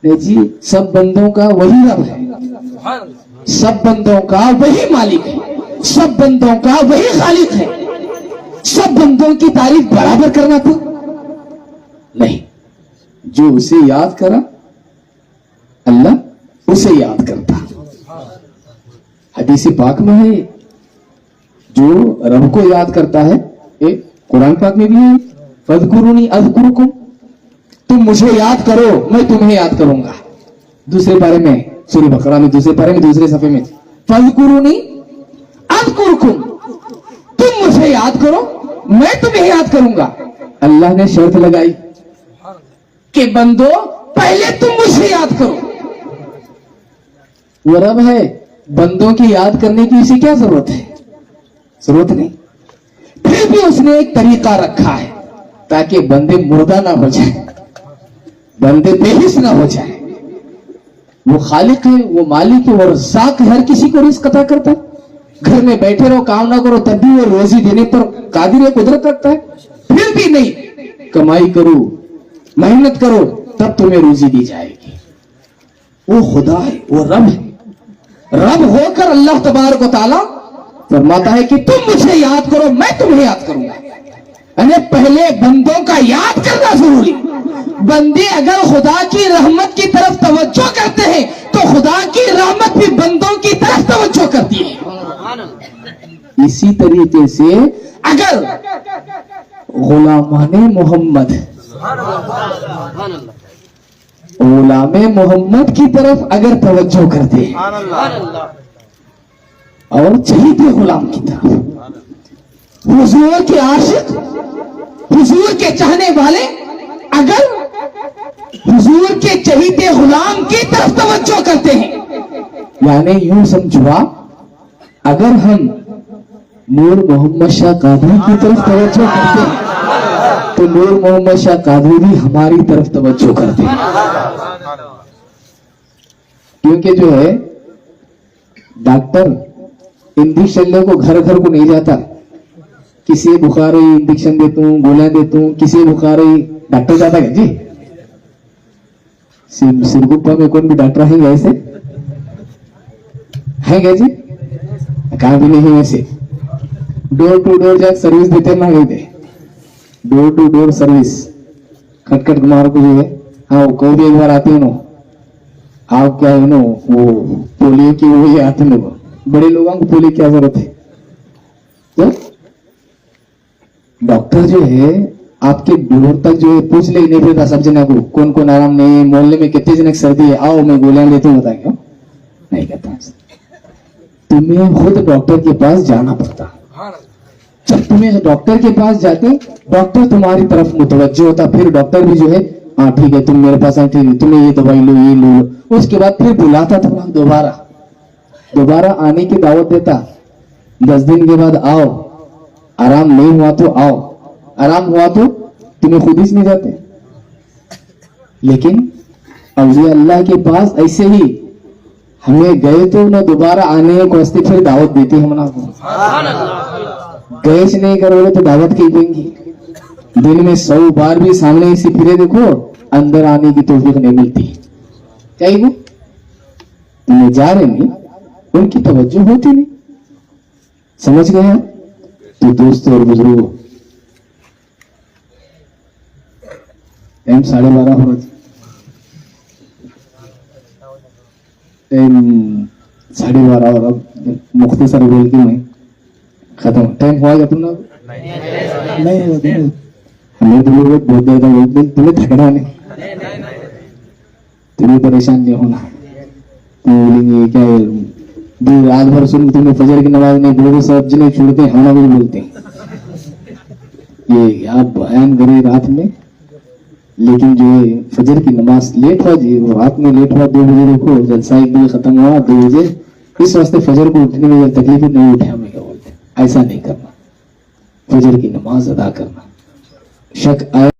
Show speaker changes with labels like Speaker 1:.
Speaker 1: नहीं जी, सब बंदों का वही रब है, सब बंदों का वही मालिक है, सब बंदों का वही खालिक है। सब बंदों की तारीफ बराबर करना था नहीं, जो उसे याद करा अल्लाह उसे याद करता। हदीस पाक में है, जो रब को याद करता है, एक कुरान पाक में भी है, फज़कुरूनी अज़कुरुकुम, तुम मुझे याद करो मैं तुम्हें याद करूंगा। दूसरे पारे में सूरह बकरा में दूसरे पारे में दूसरे सफ़े में फज़कुरूनी अज़कुरुकुम, तुम मुझे याद करो मैं तुम्हें याद करूंगा। अल्लाह ने शर्त लगाई कि बंदो पहले तुम मुझे याद करो। वो रब है, बंदों की याद करने की इसे क्या जरूरत है? जरूरत नहीं। फिर भी उसने एक तरीका रखा है ताकि बंदे मुर्दा ना हो जाए, बंदे बेहिस ना हो जाए। वो खालिक है, वो मालिक है, वो रज़्ज़ाक़ है, हर किसी को रिज़्क़ अता करता है। घर में बैठे रहो काम ना करो तब भी वो रोजी देने पर कादिर है, कुदरत रखता है। फिर भी नहीं, कमाई करो मेहनत करो तब तुम्हें रोजी दी जाएगी। वो खुदा है, वो रब है। रब होकर अल्लाह तबारक व तआला फरमाता है कि तुम मुझे याद करो मैं तुम्हें याद करूंगा। यानी पहले बंदों का याद करना जरूरी। बंदे अगर खुदा की रहमत की तरफ तवज्जो करते हैं तो खुदा की रहमत भी बंदों की तरफ तवज्जो करती है। इसी तरीके से अगर गुलामाने मोहम्मद गुलामे मोहम्मद की तरफ अगर तवज्जो करते हैं और चहीते गुलाम की तरफ, हुजूर के आशिक, हुजूर के चाहने वाले अगर हुजूर के चहीते गुलाम की तरफ तवज्जो करते हैं, यानी यूं समझो अगर हम नूर मोहम्मद शाह कादरी की तरफ तवज्जो करते हैं तो नूर मोहम्मद शाह कादरी भी हमारी तरफ तवज्जो करते हैं। क्योंकि जो है डॉक्टर इंजेक्शन को घर घर को नहीं जाता, किसी बुखार हुई इंजेक्शन देता हूँ, गोलियां देता हूँ, किसी बुखार हुई डॉक्टर जाता है जी। सिरगुप्पा में कौन भी डॉक्टर है ऐसे है क्या जी? कहाँ भी नहीं वैसे। डोर टू डोर जाकर सर्विस देते ना गए थे, डोर टू डोर सर्विस खटखट मार को जो है। हाँ कोई भी एक बार आते हैं नो, आप क्या है नो वो पोलियो की वो ही आते हैं, बड़े लोगों को पोलियो क्या जरूरत है? तो डॉक्टर जो है आपके डोर तक जो है पूछ ले नहीं फिरता सब जना को कौन कौन आराम नहीं, मोहल्ले में कितने जन सर्दी है, आओ मैं गोलियां लेता हूँ, बता क्यों नहीं कहता। तुम्हें खुद डॉक्टर के पास जाना पड़ता। जब तुम्हें डॉक्टर के पास जाते डॉक्टर तुम्हारी तरफ मुतवज्जो होता, फिर डॉक्टर भी जो है हाँ ठीक है तुम मेरे पास आए, ठीक है तुम्हें ये दवाई लो ये लो। उसके बाद फिर बुलाता था दोबारा आने की दावत देता। 10 दिन के बाद आओ, आराम नहीं हुआ तो आओ, आराम हुआ तो तुम्हें खुद ही नहीं जाते। लेकिन औलिया अल्लाह के पास ऐसे ही हमें गए तो ना दोबारा आने के वास्ते फिर दावत देती है हमना को। गए नहीं करोगे तो दावत की देंगी। दिन में 100 बार भी सामने से फिरे देखो अंदर आने की तौफीक नहीं मिलती। क्या वो तुम्हें जा रहे नहीं, उनकी तवज्जो होती नहीं। समझ गए हैं? तो दोस्तों और बुजुर्गों, टाइम 12:30 हो रहा था, 12:30 हो रहा, मुख्तसर बोल के मैं खत्म। टाइम हुआ तुम ना नहीं हमें तो लोग बहुत देर तक तुम्हें थकना नहीं, तुम्हें परेशान नहीं होना। तो बोलेंगे क्या रात भर सुन तुम्हें फजर की नमाज नहीं बोलोगे, सब जने छोड़ते हम भी बोलते ये आप बयान करे रात में, लेकिन जो है फजर की नमाज लेट हुआ जी, वो रात में लेट हुआ 2 बजे, देखो जलसा 1 बजे खत्म हुआ 2 बजे, इस वास्ते फजर को उठने में तकलीफ नहीं उठे। हमें क्या बोलते ऐसा नहीं करना, फजर की नमाज अदा करना। शक आए